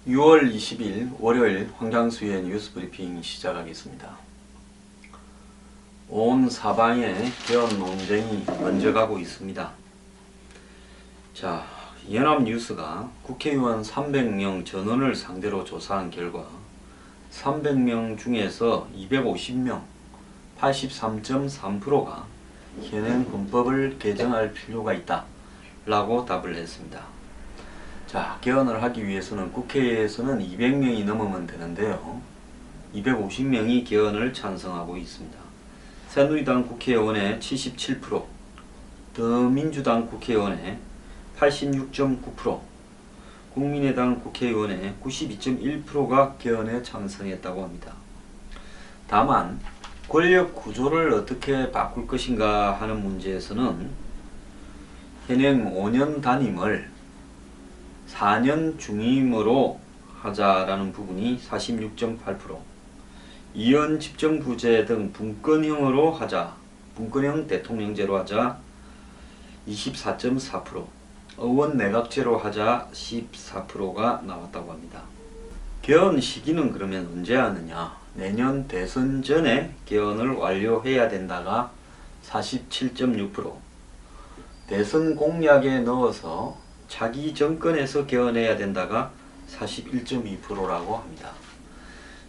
(6월 20일) 월요일 황장수의 뉴스 브리핑 시작하겠습니다. 온 사방에 개헌 논쟁이 먼저 가고 있습니다. 자, 연합뉴스가 국회의원 300명 전원을 상대로 조사한 결과 300명 중에서 250명, 83.3%가 현행 헌법을 개정할 필요가 있다 라고 답을 했습니다. 자, 개헌을 하기 위해서는 국회에서는 200명이 넘으면 되는데요. 250명이 개헌을 찬성하고 있습니다. 새누리당 국회의원의 77%, 더민주당 국회의원의 86.9%, 국민의당 국회의원의 92.1%가 개헌에 찬성했다고 합니다. 다만 권력 구조를 어떻게 바꿀 것인가 하는 문제에서는 현행 5년 단임을 4년 중임으로 하자라는 부분이 46.8%, 이원 집정부제 등 분권형으로 하자, 분권형 대통령제로 하자 24.4%, 의원 내각제로 하자 14%가 나왔다고 합니다. 개헌 시기는 그러면 언제 하느냐? 내년 대선 전에 개헌을 완료해야 된다가 47.6%, 대선 공약에 넣어서 자기 정권에서 개헌해야 된다가 41.2%라고 합니다.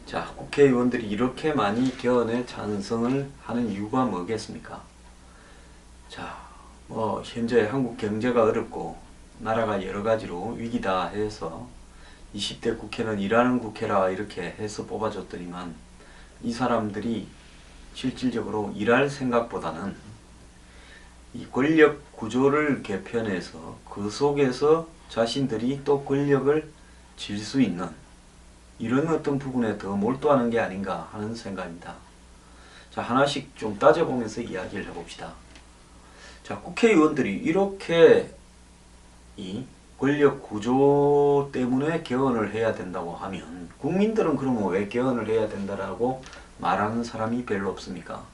자, 국회의원들이 이렇게 많이 개헌에 찬성을 하는 이유가 뭐겠습니까? 자, 현재 한국 경제가 어렵고 나라가 여러 가지로 위기다 해서 20대 국회는 일하는 국회라 이렇게 해서 뽑아줬더니만 이 사람들이 실질적으로 일할 생각보다는 이 권력 구조를 개편해서 그 속에서 자신들이 또 권력을 질 수 있는 이런 어떤 부분에 더 몰두하는 게 아닌가 하는 생각입니다. 자, 하나씩 좀 따져보면서 이야기를 해봅시다. 자, 국회의원들이 이렇게 이 권력 구조 때문에 개헌을 해야 된다고 하면 국민들은 그러면 왜 개헌을 해야 된다라고 말하는 사람이 별로 없습니까?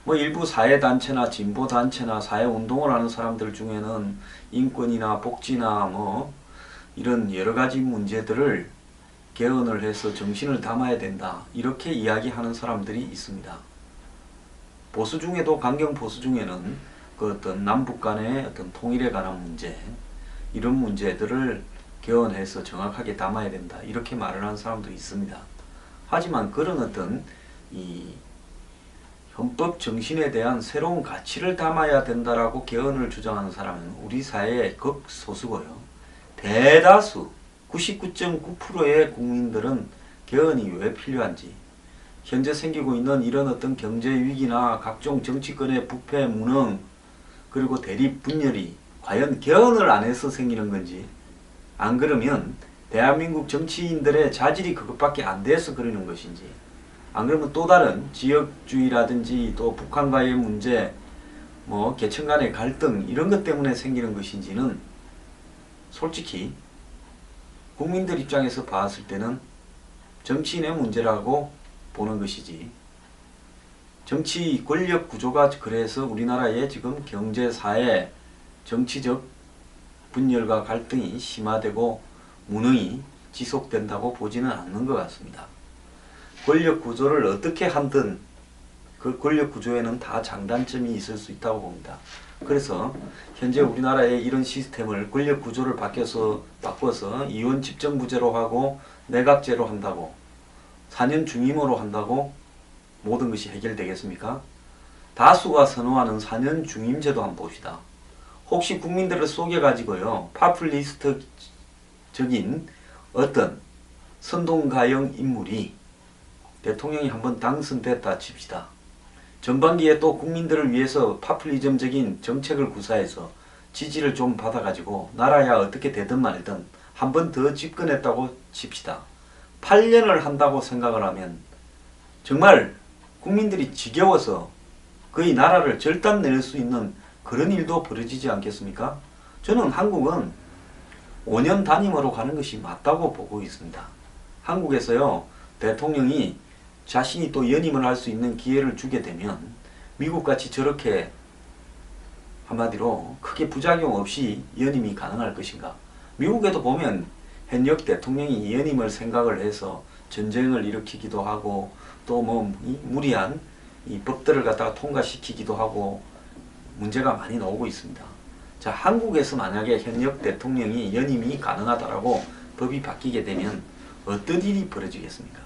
일부 사회단체나 진보단체나 사회운동을 하는 사람들 중에는 인권이나 복지나 이런 여러가지 문제들을 개헌을 해서 정신을 담아야 된다 이렇게 이야기하는 사람들이 있습니다. 보수 중에도 강경 보수 중에는 그 어떤 남북 간의 어떤 통일에 관한 문제 이런 문제들을 개헌해서 정확하게 담아야 된다 이렇게 말을 하는 사람도 있습니다. 하지만 그런 어떤 이 헌법 정신에 대한 새로운 가치를 담아야 된다라고 개헌을 주장하는 사람은 우리 사회의 극소수고요. 대다수 99.9%의 국민들은 개헌이 왜 필요한지, 현재 생기고 있는 이런 어떤 경제 위기나 각종 정치권의 부패, 무능, 그리고 대립 분열이 과연 개헌을 안 해서 생기는 건지, 안 그러면 대한민국 정치인들의 자질이 그것밖에 안 돼서 그러는 것인지, 안 그러면 또 다른 지역주의라든지 또 북한과의 문제, 계층 간의 갈등 이런 것 때문에 생기는 것인지는 솔직히 국민들 입장에서 봤을 때는 정치인의 문제라고 보는 것이지, 정치 권력 구조가 그래서 우리나라의 지금 경제, 사회, 정치적 분열과 갈등이 심화되고 무능이 지속된다고 보지는 않는 것 같습니다. 권력 구조를 어떻게 하든 그 권력 구조에는 다 장단점이 있을 수 있다고 봅니다. 그래서 현재 우리나라의 이런 시스템을 권력 구조를 바꿔서 이원 집정부제로 하고 내각제로 한다고 4년 중임으로 한다고 모든 것이 해결되겠습니까? 다수가 선호하는 4년 중임제도 한번 봅시다. 혹시 국민들을 속여가지고요 파퓰리스트적인 어떤 선동가형 인물이 대통령이 한번 당선됐다 칩시다. 전반기에 또 국민들을 위해서 파퓰리즘적인 정책을 구사해서 지지를 좀 받아가지고 나라야 어떻게 되든 말든 한 번 더 집권했다고 칩시다. 8년을 한다고 생각을 하면 정말 국민들이 지겨워서 거의 나라를 절단 낼 수 있는 그런 일도 벌어지지 않겠습니까? 저는 한국은 5년 단임으로 가는 것이 맞다고 보고 있습니다. 한국에서요, 대통령이 자신이 또 연임을 할 수 있는 기회를 주게 되면 미국같이 저렇게 한마디로 크게 부작용 없이 연임이 가능할 것인가. 미국에도 보면 현역 대통령이 연임을 생각을 해서 전쟁을 일으키기도 하고 또 뭐 무리한 이 법들을 갖다가 통과시키기도 하고 문제가 많이 나오고 있습니다. 자, 한국에서 만약에 현역 대통령이 연임이 가능하다라고 법이 바뀌게 되면 어떤 일이 벌어지겠습니까?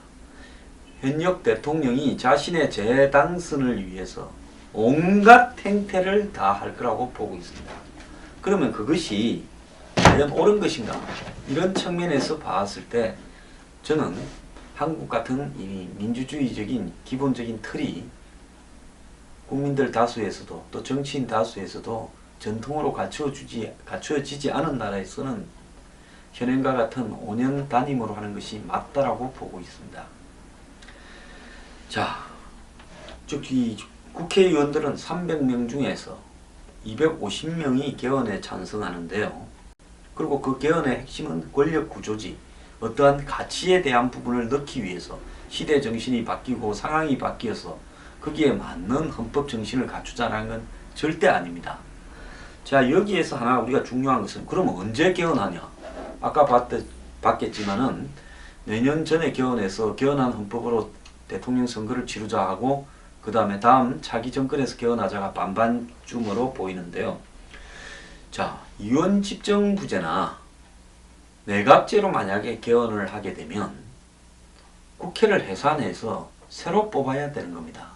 현역 대통령이 자신의 재당선을 위해서 온갖 행태를 다 할 거라고 보고 있습니다. 그러면 그것이 과연 옳은 것인가? 이런 측면에서 봤을 때 저는 한국 같은 이 민주주의적인 기본적인 틀이 국민들 다수에서도 또 정치인 다수에서도 전통으로 갖추어지지 않은 나라에서는 현행과 같은 5년 단임으로 하는 것이 맞다라고 보고 있습니다. 자, 즉 이 국회의원들은 300명 중에서 250명이 개헌에 찬성하는데요. 그리고 그 개헌의 핵심은 권력 구조지, 어떠한 가치에 대한 부분을 넣기 위해서 시대 정신이 바뀌고 상황이 바뀌어서 거기에 맞는 헌법 정신을 갖추자는 건 절대 아닙니다. 자, 여기에서 하나 우리가 중요한 것은 그러면 언제 개헌하냐? 아까 봤겠지만은 내년 전에 개헌해서 개헌한 헌법으로 대통령 선거를 치르자 하고 그 다음에 다음 차기 정권에서 개헌하자가 반반쯤으로 보이는데요. 자, 이원 집정부제나 내각제로 만약에 개헌을 하게 되면 국회를 해산해서 새로 뽑아야 되는 겁니다.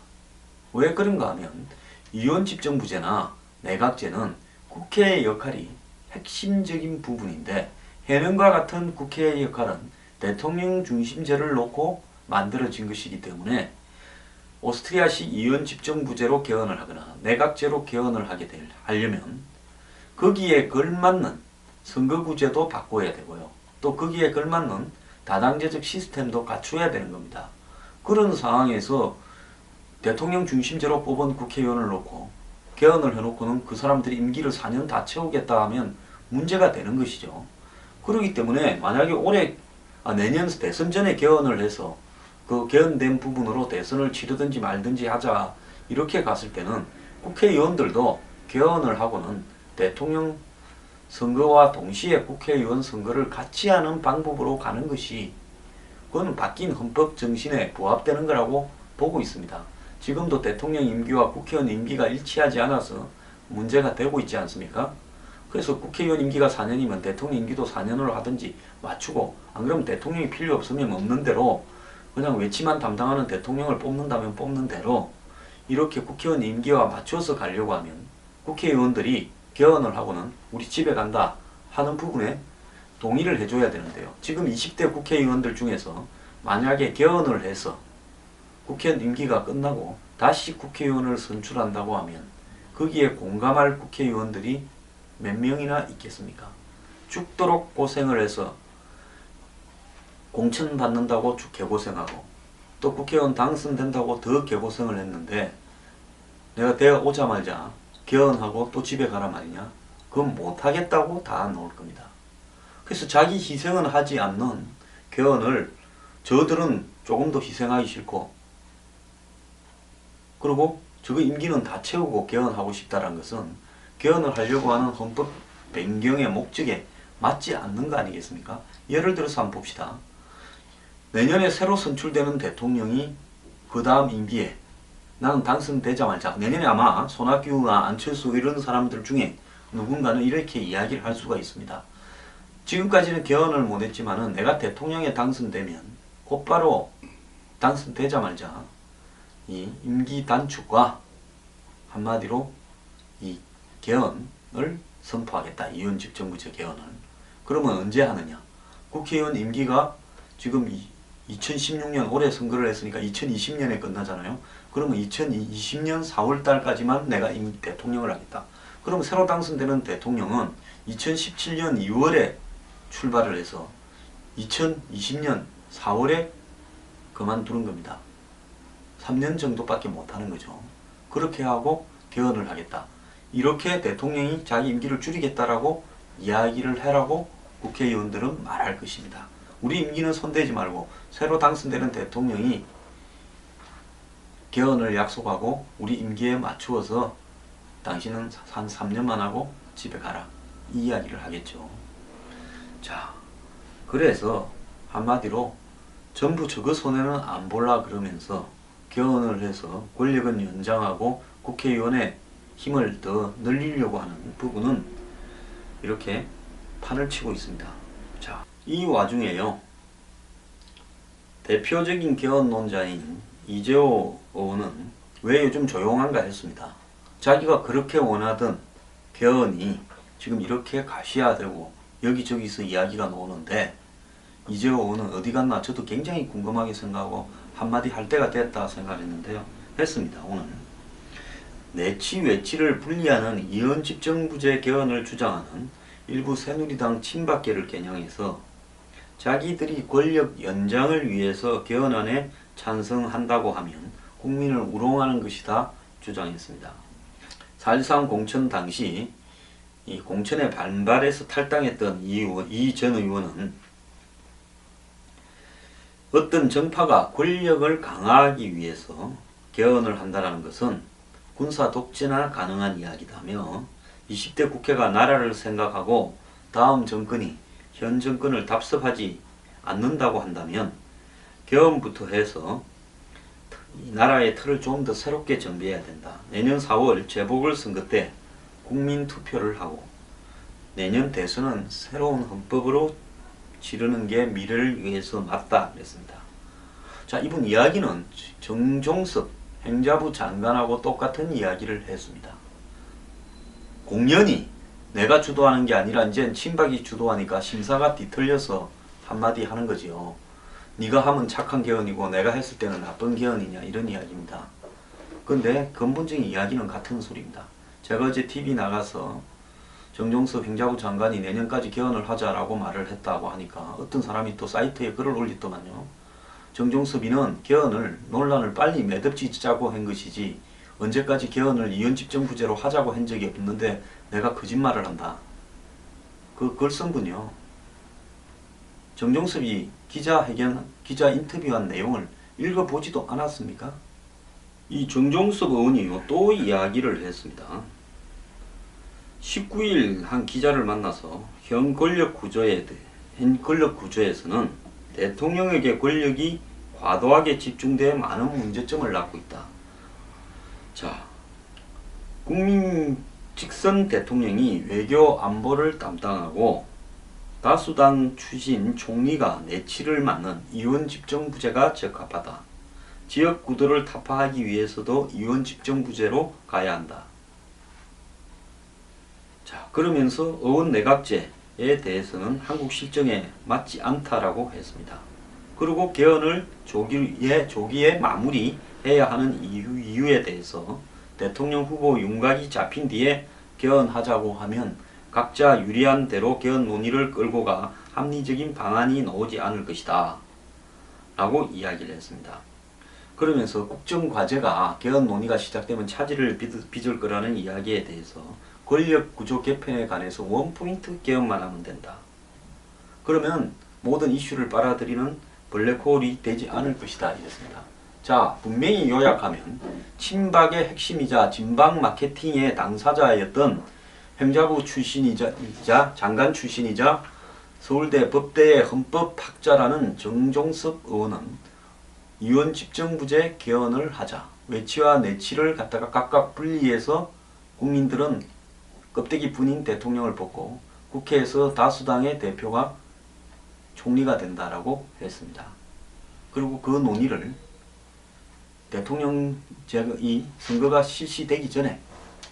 왜 그런가 하면 이원 집정부제나 내각제는 국회의 역할이 핵심적인 부분인데 현행과 같은 국회의 역할은 대통령 중심제를 놓고 만들어진 것이기 때문에 오스트리아식 이원 집정부제로 개헌을 하거나 내각제로 개헌을 하려면 거기에 걸맞는 선거구제도 바꿔야 되고요. 또 거기에 걸맞는 다당제적 시스템도 갖춰야 되는 겁니다. 그런 상황에서 대통령 중심제로 뽑은 국회의원을 놓고 개헌을 해놓고는 그 사람들이 임기를 4년 다 채우겠다 하면 문제가 되는 것이죠. 그렇기 때문에 만약에 내년 대선 전에 개헌을 해서 그 개헌된 부분으로 대선을 치르든지 말든지 하자 이렇게 갔을 때는 국회의원들도 개헌을 하고는 대통령 선거와 동시에 국회의원 선거를 같이 하는 방법으로 가는 것이 그건 바뀐 헌법 정신에 부합되는 거라고 보고 있습니다. 지금도 대통령 임기와 국회의원 임기가 일치하지 않아서 문제가 되고 있지 않습니까? 그래서 국회의원 임기가 4년이면 대통령 임기도 4년으로 하든지 맞추고 안 그러면 대통령이 필요 없으면 없는 대로 그냥 외치만 담당하는 대통령을 뽑는다면 뽑는 대로 이렇게 국회의원 임기와 맞춰서 가려고 하면 국회의원들이 개헌을 하고는 우리 집에 간다 하는 부분에 동의를 해줘야 되는데요. 지금 20대 국회의원들 중에서 만약에 개헌을 해서 국회의원 임기가 끝나고 다시 국회의원을 선출한다고 하면 거기에 공감할 국회의원들이 몇 명이나 있겠습니까? 죽도록 고생을 해서 공천 받는다고 개고생하고 또 국회의원 당선된다고 더 개고생을 했는데 내가 대학 오자마자 개헌하고 또 집에 가라 말이냐? 그건 못하겠다고 다 놓을 겁니다. 그래서 자기 희생은 하지 않는 개헌을 저들은 조금 더 희생하기 싫고 그리고 저거 임기는 다 채우고 개헌하고 싶다는 것은 개헌을 하려고 하는 헌법 변경의 목적에 맞지 않는 거 아니겠습니까? 예를 들어서 한번 봅시다. 내년에 새로 선출되는 대통령이 그 다음 임기에 나는 당선되자마자 내년에 아마 손학규나 안철수 이런 사람들 중에 누군가는 이렇게 이야기를 할 수가 있습니다. 지금까지는 개헌을 못했지만은 내가 대통령에 당선되면 곧바로 당선되자마자 이 임기 단축과 한마디로 이 개헌을 선포하겠다. 이원 집정부제 개헌을. 그러면 언제 하느냐? 국회의원 임기가 지금 2016년 올해 선거를 했으니까 2020년에 끝나잖아요. 그러면 2020년 4월달까지만 내가 대통령을 하겠다. 그러면 새로 당선되는 대통령은 2017년 2월에 출발을 해서 2020년 4월에 그만두는 겁니다. 3년 정도밖에 못하는 거죠. 그렇게 하고 개헌을 하겠다. 이렇게 대통령이 자기 임기를 줄이겠다라고 이야기를 해라고 국회의원들은 말할 것입니다. 우리 임기는 손대지 말고 새로 당선되는 대통령이 개헌을 약속하고 우리 임기에 맞추어서 당신은 한 3년만 하고 집에 가라. 이 이야기를 하겠죠. 자, 그래서 한마디로 전부 저거 손해는 안 볼라 그러면서 개헌을 해서 권력은 연장하고 국회의원의 힘을 더 늘리려고 하는 부분은 이렇게 판을 치고 있습니다. 자, 이 와중에요. 대표적인 개헌론자인 이재호 의원은 왜 요즘 조용한가 했습니다. 자기가 그렇게 원하던 개헌이 지금 이렇게 가시화되고 여기저기서 이야기가 나오는데 이재호 의원은 어디 갔나 저도 굉장히 궁금하게 생각하고 한마디 할 때가 됐다 생각했는데요. 했습니다. 오늘 내치 외치를 분리하는 이원집정부제 개헌을 주장하는 일부 새누리당 친박계를 겨냥해서 자기들이 권력 연장을 위해서 개헌안에 찬성한다고 하면 국민을 우롱하는 것이다 주장했습니다. 4.13 공천 당시 이 공천에 반발해서 탈당했던 이 전 의원은 어떤 정파가 권력을 강화하기 위해서 개헌을 한다는 것은 군사 독재나 가능한 이야기다며 20대 국회가 나라를 생각하고 다음 정권이 현 정권을 답습하지 않는다고 한다면 개헌부터 해서 이 나라의 틀을 좀 더 새롭게 정비해야 된다. 내년 4월 재보궐선거 때 국민 투표를 하고 내년 대선은 새로운 헌법으로 치르는 게 미래를 위해서 맞다 그랬습니다. 자, 이분 이야기는 정종섭 행자부 장관하고 똑같은 이야기를 했습니다. 공연이 내가 주도하는 게 아니라 이제 친박이 주도하니까 심사가 뒤틀려서 한마디 하는 거지요. 네가 하면 착한 개헌이고 내가 했을 때는 나쁜 개헌이냐 이런 이야기입니다. 근데 근본적인 이야기는 같은 소리입니다. 제가 어제 TV 나가서 정종섭 행자부 장관이 내년까지 개헌을 하자라고 말을 했다고 하니까 어떤 사람이 또 사이트에 글을 올리더만요. 정종섭이는 개헌을 논란을 빨리 매듭지 짜고 한 것이지 언제까지 개헌을 이원집정부제로 하자고 한 적이 없는데 내가 거짓말을 한다. 그 글 쓴 분요. 정종섭이 기자 인터뷰한 내용을 읽어보지도 않았습니까? 이 정종섭 의원이 또 이야기를 했습니다. 19일 한 기자를 만나서 현 권력 구조에서는 대통령에게 권력이 과도하게 집중돼 많은 문제점을 낳고 있다. 자, 국민 직선 대통령이 외교 안보를 담당하고 다수당 출신 총리가 내치를 맡는 이원집정부제가 적합하다. 지역 구도를 타파하기 위해서도 이원집정부제로 가야 한다. 자, 그러면서 의원 내각제에 대해서는 한국 실정에 맞지 않다라고 했습니다. 그리고 개헌을 조기에 마무리해야 하는 이유에 대해서 대통령 후보 윤곽이 잡힌 뒤에 개헌하자고 하면 각자 유리한 대로 개헌 논의를 끌고 가 합리적인 방안이 나오지 않을 것이다 라고 이야기를 했습니다. 그러면서 국정과제가 개헌 논의가 시작되면 차질을 빚을 거라는 이야기에 대해서 권력구조 개편에 관해서 원포인트 개헌만 하면 된다. 그러면 모든 이슈를 빨아들이는 블랙홀이 되지 않을 것이다 이랬습니다. 자, 분명히 요약하면 친박의 핵심이자 진박 마케팅의 당사자였던 행자부 출신이자 장관 출신이자 서울대 법대의 헌법학자라는 정종섭 의원은 이원집정부제 개헌을 하자. 외치와 내치를 갖다가 각각 분리해서 국민들은 껍데기 분인 대통령을 뽑고 국회에서 다수당의 대표가 총리가 된다라고 했습니다. 그리고 그 논의를 대통령 이 선거가 실시되기 전에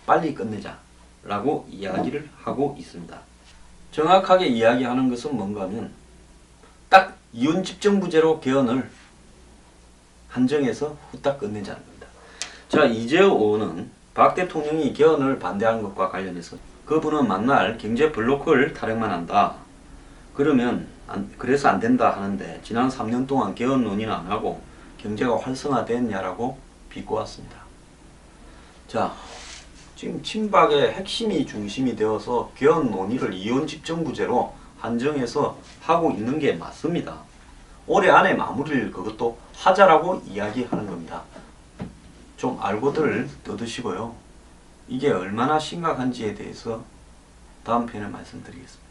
빨리 끝내자라고 이야기를 하고 있습니다. 정확하게 이야기하는 것은 뭔가 하면 딱 이원집정부제로 개헌을 한정해서 후딱 끝내자는 겁니다. 자, 이재호 의원은 박 대통령이 개헌을 반대하는 것과 관련해서 그분은 만날 경제 블록을 타령만 한다. 그러면 그래서 안 된다 하는데 지난 3년 동안 개헌 논의는 안 하고 경제가 활성화됐냐라고 비꼬았습니다. 자, 지금 친박의 핵심이 중심이 되어서 개헌 논의를 이원집정부제로 한정해서 하고 있는 게 맞습니다. 올해 안에 마무리를 그것도 하자라고 이야기하는 겁니다. 좀 알고들 떠드시고요. 이게 얼마나 심각한지에 대해서 다음 편에 말씀드리겠습니다.